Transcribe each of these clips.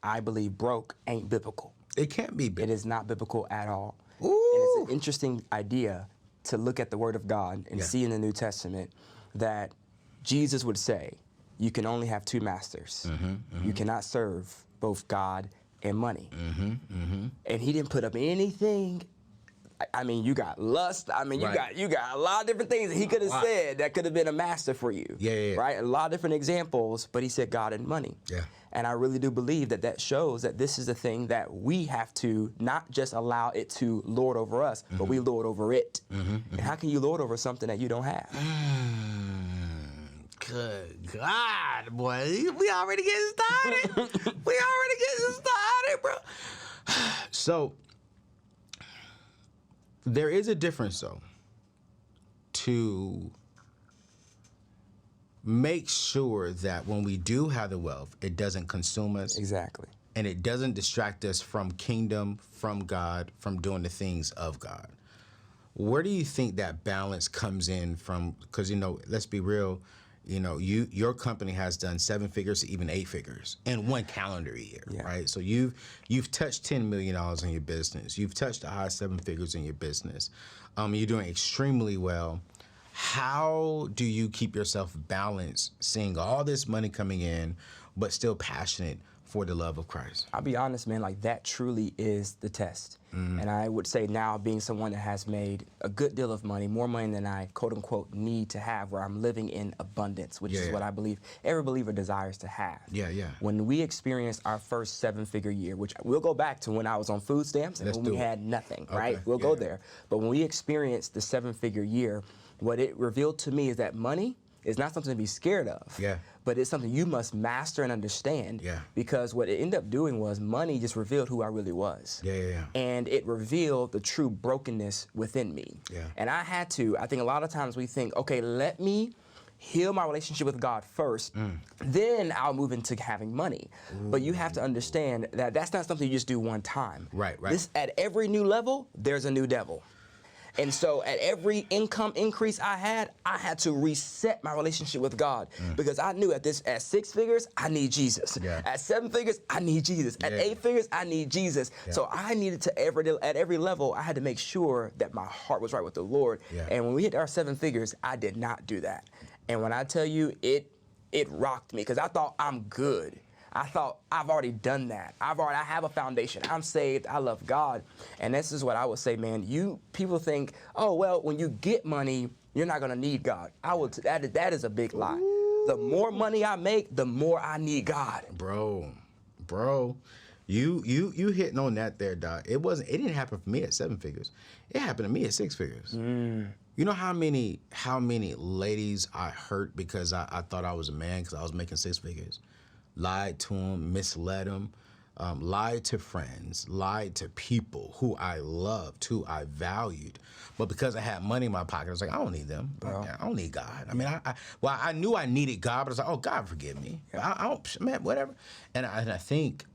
I believe broke ain't biblical. It can't be biblical. It is not biblical at all. Ooh. And it's an interesting idea to look at the Word of God and see in the New Testament that Jesus would say, you can only have two masters. You cannot serve both God and money. And he didn't put up anything. I mean, you got lust. I mean, you got a lot of different things that he could have said that could have been a master for you. Right? A lot of different examples, but he said God and money. And I really do believe that that shows that this is the thing that we have to not just allow it to lord over us, but we lord over it. And how can you lord over something that you don't have? Good God, boy. We already getting started. We already getting started, bro. So, there is a difference, though, to make sure that when we do have the wealth, it doesn't consume us. Exactly. And it doesn't distract us from kingdom, from God, from doing the things of God. Where do you think that balance comes in from? Because, you know, let's be real, you know, your company has done 7 figures to even 8 figures in one calendar year, right? So you've touched $10 million in your business. You've touched the high 7 figures in your business. You're doing extremely well. How do you keep yourself balanced, seeing all this money coming in, but still passionate for the love of Christ? I'll be honest, man, like that truly is the test. And I would say now, being someone that has made a good deal of money, more money than I quote unquote need to have, where I'm living in abundance, which is what I believe every believer desires to have. When we experienced our first 7-figure year, which we'll go back to when I was on food stamps and when we had nothing, right? We'll go there. But when we experienced the 7-figure year, what it revealed to me is that money is not something to be scared of, but it's something you must master and understand, because what it ended up doing was money just revealed who I really was. And it revealed the true brokenness within me. And I think a lot of times we think, okay, let me heal my relationship with God first, then I'll move into having money. But you have to understand that that's not something you just do one time. At every new level, there's a new devil. And so at every income increase I had to reset my relationship with God, because I knew at 6 figures, I need Jesus. At 7 figures, I need Jesus. At 8 figures, I need Jesus. So I needed to, at every level, I had to make sure that my heart was right with the Lord. And when we hit our 7 figures, I did not do that. And when I tell you, it rocked me, because I thought I'm good. I thought I've already done that. I have a foundation. I'm saved. I love God. And this is what I would say, man. People think, oh, well, when you get money, you're not going to need God. That is a big lie. The more money I make, the more I need God. Bro, you hitting on that there, Doc. It didn't happen for me at 7 figures. It happened to me at 6 figures. You know how many ladies I hurt because I thought I was a man because I was making 6 figures? Lied to them, misled them, lied to friends, lied to people who I loved, who I valued. But because I had money in my pocket, I was like, I don't need them. I don't need God. I mean, I knew I needed God, but I was like, oh, God, forgive me. I don't, man, whatever. And I think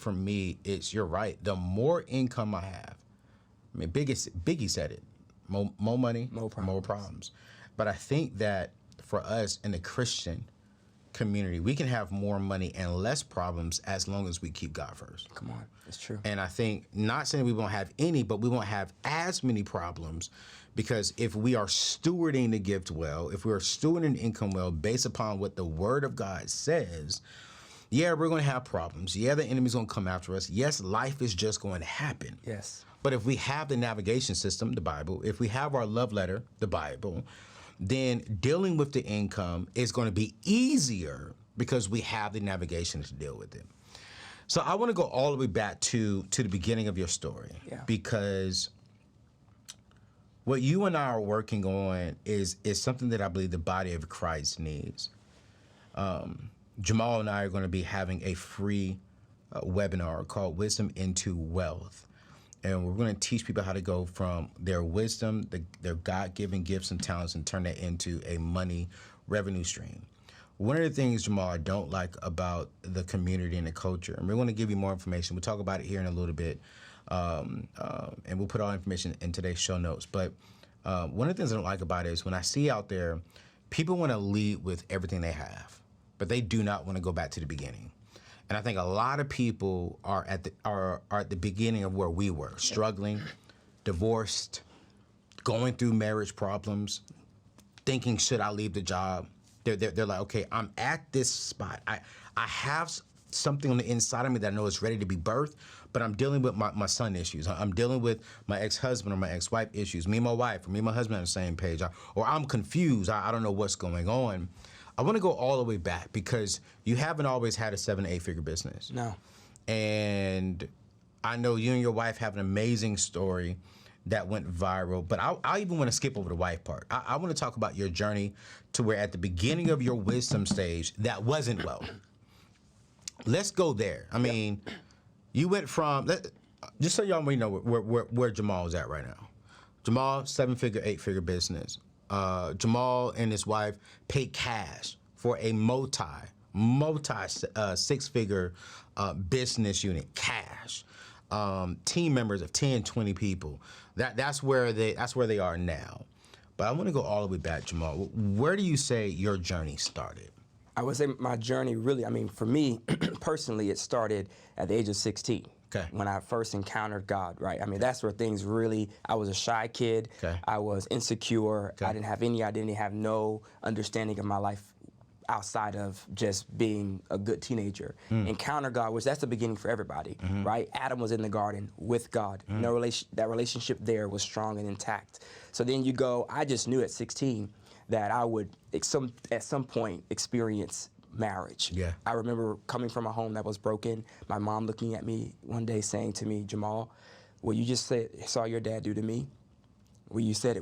for me, you're right. The more income I have, I mean, Biggie said it, more money, more problems. But I think that for us in the Christian community, we can have more money and less problems as long as we keep God first. Come on, it's true. And I think, not saying we won't have any, but we won't have as many problems, because if we are stewarding the gift well, if we are stewarding income well, based upon what the Word of God says, we're going to have problems. The enemy's going to come after us. Yes, life is just going to happen. Yes. But if we have the navigation system, the Bible, if we have our love letter, the Bible, then dealing with the income is going to be easier because we have the navigation to deal with it. So I want to go all the way back to the beginning of your story, because what you and I are working on is something that I believe the body of Christ needs. Jamal and I are going to be having a free webinar called Wisdom into Wealth. And we're going to teach people how to go from their wisdom, their God-given gifts and talents, and turn that into a money revenue stream. One of the things, Jamal, I don't like about the community and the culture, and we're going to give you more information. We'll talk about it here in a little bit, and we'll put all the information in today's show notes. But one of the things I don't like about it is when I see out there, people want to lead with everything they have, but they do not want to go back to the beginning. And I think a lot of people are at the beginning of where we were, struggling, divorced, going through marriage problems, thinking, should I leave the job? They're like, okay, I'm at this spot. I have something on the inside of me that I know is ready to be birthed, but I'm dealing with my son issues. I'm dealing with my ex-husband or my ex-wife issues. Me and my wife, or me and my husband are on the same page. Or I'm confused. I don't know what's going on. I want to go all the way back because you haven't always had a 7 to 8 figure business. No. And I know you and your wife have an amazing story that went viral, but I even want to skip over the wife part. I want to talk about your journey to where at the beginning of your wisdom stage, that wasn't well. Let's go there. I mean, you went from, just so y'all may know where Jamal is at right now. Jamal, 7-figure, 8-figure business. Jamal and his wife paid cash for a multi 6-figure business unit, cash. Team members of 10, 20 people. That's where they are now. But I want to go all the way back, Jamal. Where do you say your journey started? I would say my journey really, I mean, for me, personally, it started at the age of 16. Okay. When I first encountered God, right? I mean, that's where things really, I was a shy kid. Okay. I was insecure. Okay. I didn't have any identity, have no understanding of my life outside of just being a good teenager. Encounter God, which that's the beginning for everybody, right? Adam was in the garden with God. No that relationship there was strong and intact. So then you go, I just knew at 16 that I would at some point experience marriage. Yeah. I remember coming from a home that was broken, my mom looking at me one day saying to me, Jamal, what you just saw your dad do to me, what he said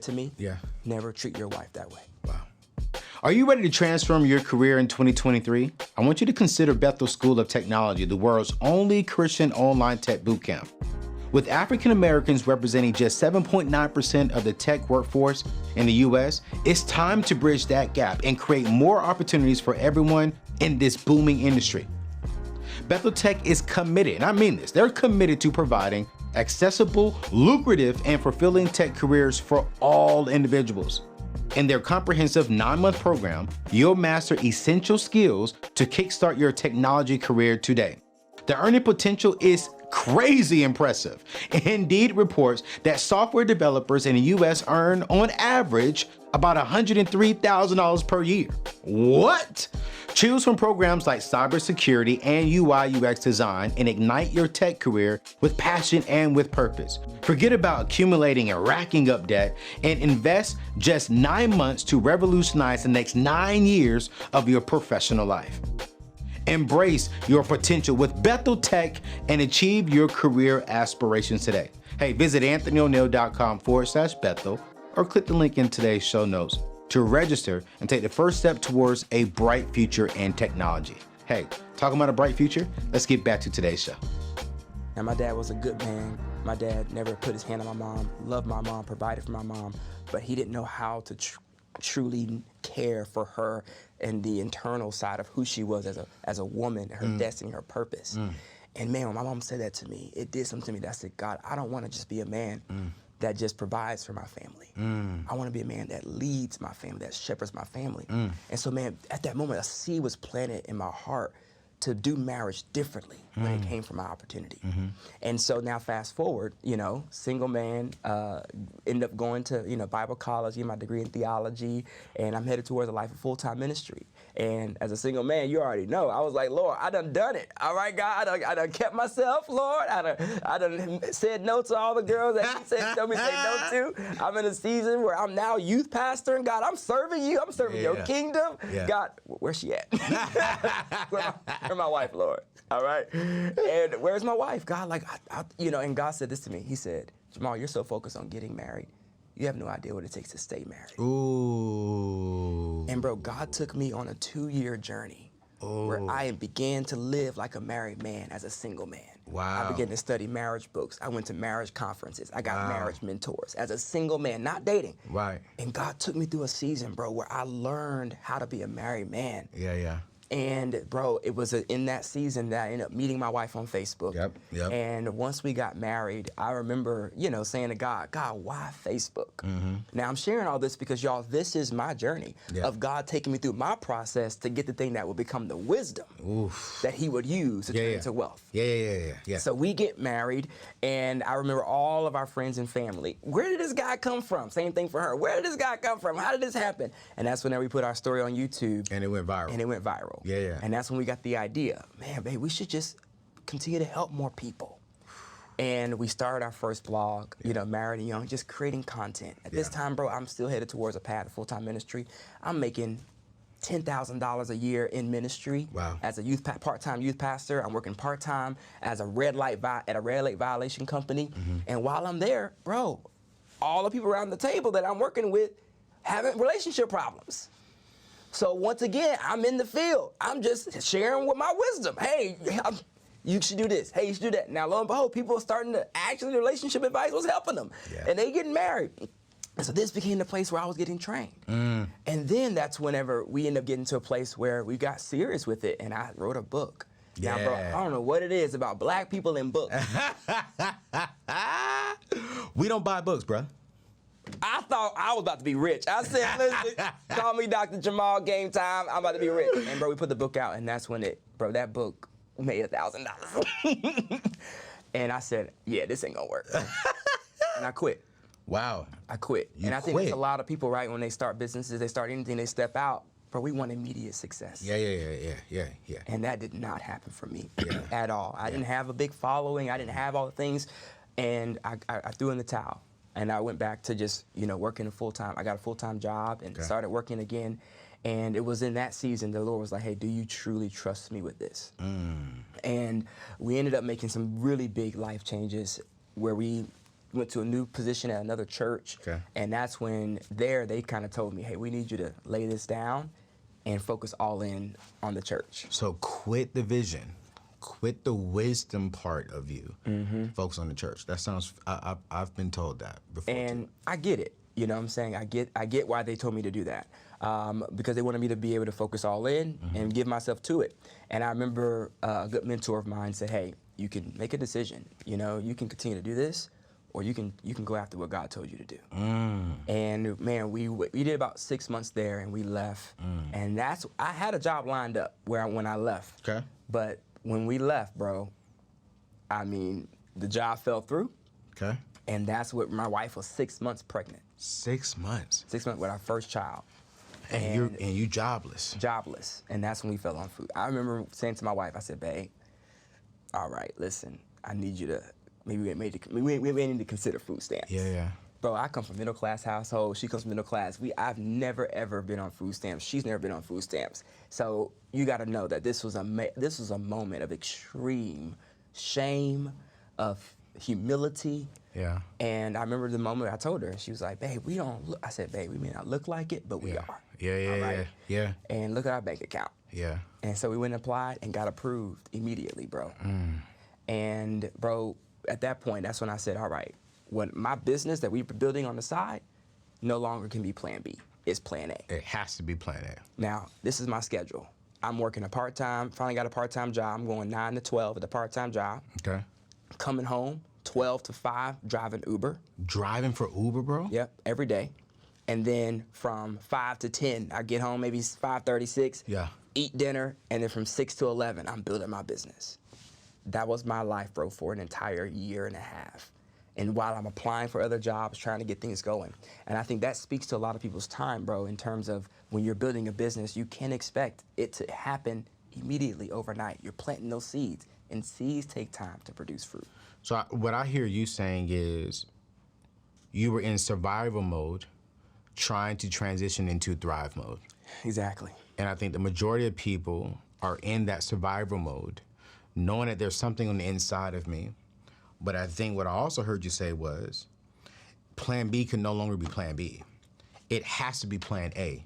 to me, Yeah. never treat your wife that way. Wow. Are you ready to transform your career in 2023? I want you to consider Bethel School of Technology, the world's only Christian online tech bootcamp. With African Americans representing just 7.9% of the tech workforce in the US, it's time to bridge that gap and create more opportunities for everyone in this booming industry. Bethel Tech is committed, and I mean this, they're committed to providing accessible, lucrative, and fulfilling tech careers for all individuals. In their comprehensive 9-month program, you'll master essential skills to kickstart your technology career today. The earning potential is crazy impressive. Indeed reports that software developers in the US earn on average about $103,000 per year. What? Choose from programs like cybersecurity and UI UX design and ignite your tech career with passion and with purpose. Forget about accumulating and racking up debt and invest just 9 months to revolutionize the next 9 years of your professional life. Embrace your potential with Bethel Tech and achieve your career aspirations today. Hey, visit anthonyoneal.com/Bethel or click the link in today's show notes to register and take the first step towards a bright future in technology. Hey, talking about a bright future, let's get back to today's show. Now, my dad was a good man. My dad never put his hand on my mom, loved my mom, provided for my mom, but he didn't know how to truly care for her and the internal side of who she was as a woman, her destiny, her purpose. And man, when my mom said that to me, it did something to me that I said, God, I don't want to just be a man that just provides for my family. I want to be a man that leads my family, that shepherds my family. And so, man, at that moment, a seed was planted in my heart to do marriage differently when it came from my opportunity. And so now fast forward, single man, ended up going to, Bible college, get my degree in theology, and I'm headed towards a life of full-time ministry. And as a single man, you already know, I was like, Lord, I done it. All right, God, I done kept myself, Lord. I done said no to all the girls that He told me to say no to. I'm in a season where I'm now youth pastor, and God, I'm serving you. I'm serving your kingdom. Yeah. God, where's she at? Where's my wife, Lord? All right. And where's my wife? God, and God said this to me. He said, Jamal, you're so focused on getting married, you have no idea what it takes to stay married. Ooh. And bro, God took me on a 2-year journey where I began to live like a married man as a single man. Wow. I began to study marriage books. I went to marriage conferences. I got marriage mentors as a single man, not dating. Right. And God took me through a season, bro, where I learned how to be a married man. Yeah. And bro, it was in that season that I ended up meeting my wife on Facebook. Yep. And once we got married, I remember, saying to God, why Facebook? Now I'm sharing all this because y'all, this is my journey of God taking me through my process to get the thing that will become the wisdom that He would use to turn into wealth. Yeah. So we get married, and I remember all of our friends and family. Where did this guy come from? Same thing for her. Where did this guy come from? How did this happen? And that's whenever we put our story on YouTube. And it went viral. Yeah. And that's when we got the idea, man, babe, we should just continue to help more people. And we started our first blog, Married and Young, just creating content. At this time, bro, I'm still headed towards a path of full-time ministry. I'm making $10,000 a year in ministry as a part-time youth pastor. I'm working part-time as a red light violation company. And while I'm there, bro, all the people around the table that I'm working with having relationship problems. So once again, I'm in the field. I'm just sharing with my wisdom. Hey, you should do this. Hey, you should do that. Now, lo and behold, people are starting to actually, the relationship advice was helping them. And they getting married. And so this became the place where I was getting trained. And then that's whenever we ended up getting to a place where we got serious with it, and I wrote a book. Now, bro, I don't know what it is about black people and books. We don't buy books, bro. I thought I was about to be rich. I said, listen, call me Dr. Jamal, game time. I'm about to be rich. And, bro, we put the book out, and that's when that book made $1,000. And I said, yeah, this ain't gonna work. And I quit. Wow. I quit. I think it's a lot of people, right, when they start businesses, they start anything, they step out, bro, we want immediate success. Yeah. And that did not happen for me at all. I didn't have a big following. I didn't have all the things. And I threw in the towel. And I went back to just, working full-time. I got a full-time job and started working again. And it was in that season the Lord was like, hey, do you truly trust me with this? And we ended up making some really big life changes where we went to a new position at another church. And that's when they kind of told me, hey, we need you to lay this down and focus all in on the church. So quit the vision. Quit the wisdom part of you. Focus on the church. That sounds, I've been told that before. And too. I get it. You know what I'm saying? I get why they told me to do that. Because they wanted me to be able to focus all in and give myself to it. And I remember a good mentor of mine said, hey, you can make a decision. You can continue to do this, or you can go after what God told you to do. And man, we did about 6 months there, and we left. And I had a job lined up when I left. But when we left, bro, I mean, the job fell through. And that's what my wife was 6 months pregnant. 6 months. 6 months with our first child. And you jobless. Jobless. And that's when we fell on food. I remember saying to my wife, I said, babe, all right, listen, I need you to, maybe we may need to consider food stamps. Bro, I come from middle-class household. She comes from middle class. I've never, ever been on food stamps. She's never been on food stamps. So you got to know that this was a moment of extreme shame, of humility. And I remember the moment I told her, and she was like, babe, we don't look. I said, babe, we may not look like it, but we are. Yeah. And look at our bank account. And so we went and applied and got approved immediately, bro. And, bro, at that point, that's when I said, all right, when my business that we've been building on the side no longer can be plan B. It's plan A. It has to be plan A. Now, this is my schedule. I'm working a part-time, finally got a part-time job. I'm going 9 to 12 at the part-time job. Coming home, 12 to 5, driving Uber. Driving for Uber, bro? Yep, every day. And then from 5 to 10, I get home maybe 5:36. Eat dinner, and then from 6 to 11, I'm building my business. That was my life, bro, for an entire year and a half. And while I'm applying for other jobs, trying to get things going. And I think that speaks to a lot of people's time, bro, in terms of when you're building a business, you can't expect it to happen immediately overnight. You're planting those seeds, and seeds take time to produce fruit. So what I hear you saying is you were in survival mode, trying to transition into thrive mode. Exactly. And I think the majority of people are in that survival mode, knowing that there's something on the inside of me. But I think what I also heard you say was plan B can no longer be plan B. It has to be plan A.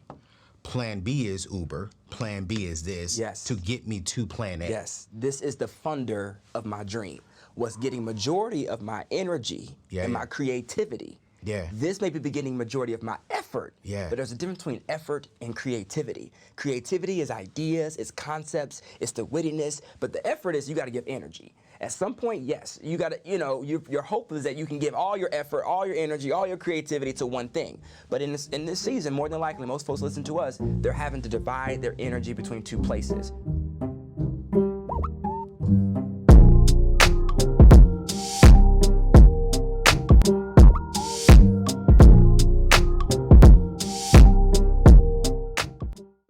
Plan B is Uber. Plan B is this to get me to plan A. Yes, this is the funder of my dream. Was getting majority of my energy and my creativity Yeah. This may be beginning majority of my effort. Yeah. But there's a difference between effort and creativity. Creativity is ideas, it's concepts, it's the wittiness, but the effort is you got to give energy. At some point, yes, you got to, your hope is that you can give all your effort, all your energy, all your creativity to one thing. But in this season, more than likely, most folks listen to us, they're having to divide their energy between two places.